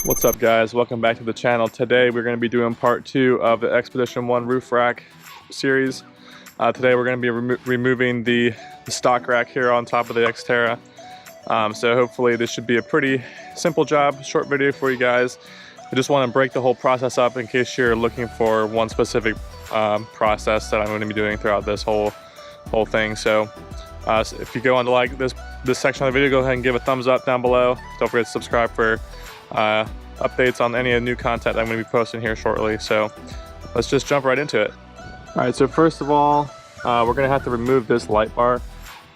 What's up, guys? Welcome back to the channel. Today we're going to be doing part 2 of the ExpeditionOne Roof Rack series. Today we're going to be removing the stock rack here on top of the Xterra. So hopefully this should be a pretty simple job, short video for you guys. I just want to break the whole process up in case you're looking for one specific process that I'm going to be doing throughout this whole thing. So if you go on to like this section of the video, go ahead and give a thumbs up down below. Don't forget to subscribe for updates on any of the new content that I'm going to be posting here shortly. So let's just jump right into it. All right, so first of all, we're going to have to remove this light bar,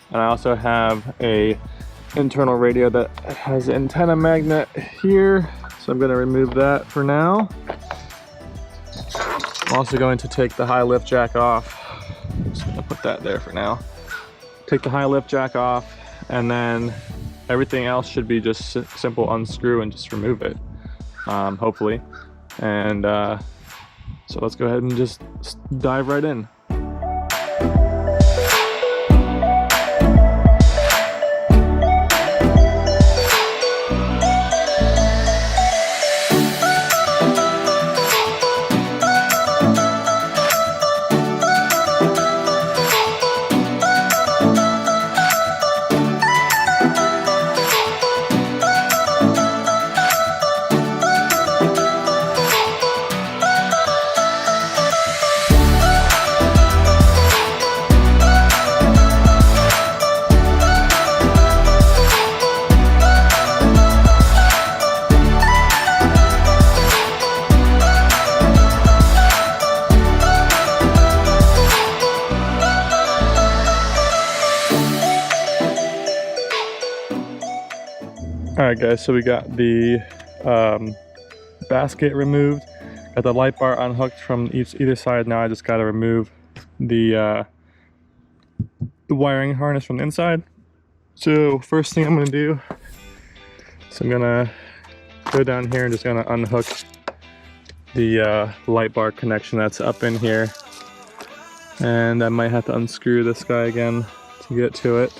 and I also have a internal radio that has an antenna magnet here, so I'm going to remove that for now. I'm also going to take the high lift jack off. I'm just going to put that there for now. Take the high lift jack off, and then everything else should be just simple unscrew and just remove it, hopefully. And so let's go ahead and just dive right in. Alright guys, so we got the basket removed, got the light bar unhooked from either side. Now I just got to remove the wiring harness from the inside. So first thing I'm going to do is I'm going to go down here and just going to unhook the light bar connection that's up in here. And I might have to unscrew this guy again to get to it.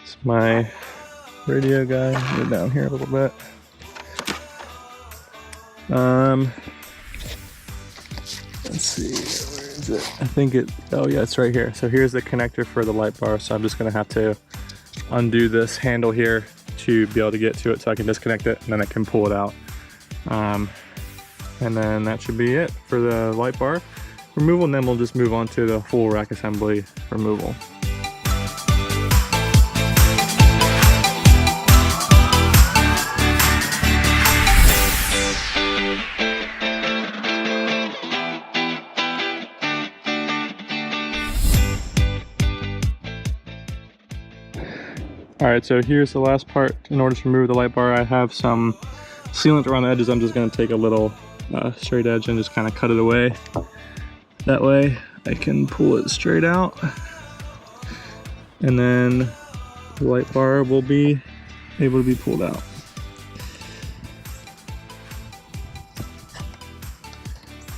It's my radio guy. Go down here a little bit. Let's see, where is it? I think oh yeah, it's right here. So here's the connector for the light bar. So I'm just gonna have to undo this handle here to be able to get to it, so I can disconnect it and then I can pull it out. And then that should be it for the light bar removal, and then we'll just move on to the full rack assembly removal. Alright, so here's the last part. In order to remove the light bar, I have some sealant around the edges. I'm just going to take a little straight edge and just kind of cut it away. That way I can pull it straight out. And then the light bar will be able to be pulled out.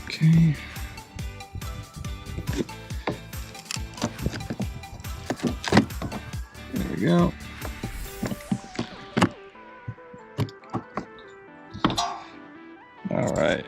Okay. There we go. All right.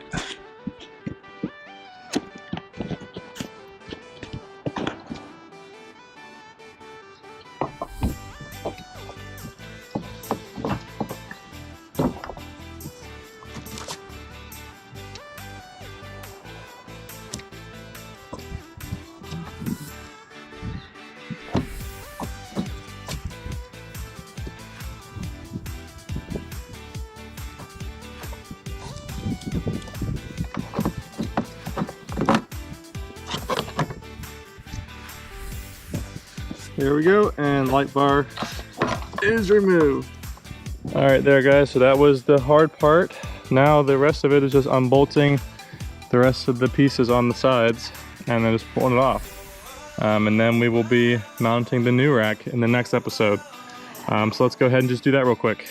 There we go, and light bar is removed. All right, there guys, so that was the hard part. Now the rest of it is just unbolting the rest of the pieces on the sides and then just pulling it off. And then we will be mounting the new rack in the next episode. So let's go ahead and just do that real quick.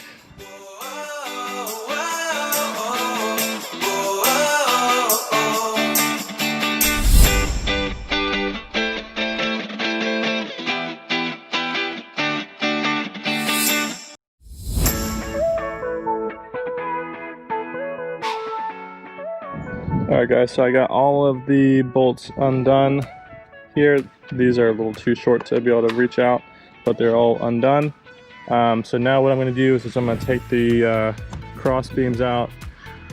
Alright guys, so I got all of the bolts undone here. These are a little too short to be able to reach out, but they're all undone. So now what I'm going to do is I'm going to take the cross beams out,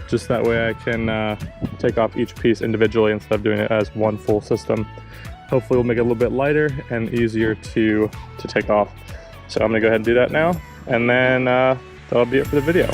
just that way I can take off each piece individually instead of doing it as one full system. Hopefully we'll make it a little bit lighter and easier to take off. So I'm going to go ahead and do that now, and then that'll be it for the video.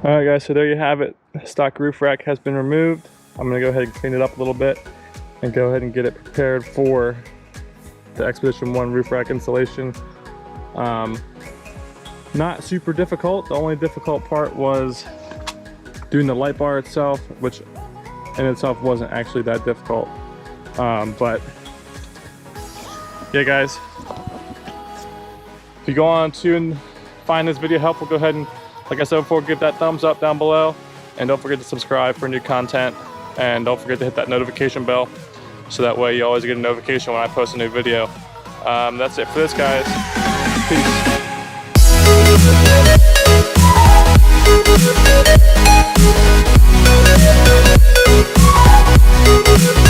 Alright guys, so there you have it. Stock roof rack has been removed. I'm going to go ahead and clean it up a little bit and go ahead and get it prepared for the ExpeditionOne Roof Rack installation. Not super difficult. The only difficult part was doing the light bar itself, which in itself wasn't actually that difficult. But yeah guys, if you go on to and find this video helpful, go ahead and, like I said before, give that thumbs up down below, and don't forget to subscribe for new content, and don't forget to hit that notification bell so that way you always get a notification when I post a new video. That's it for this, guys. Peace.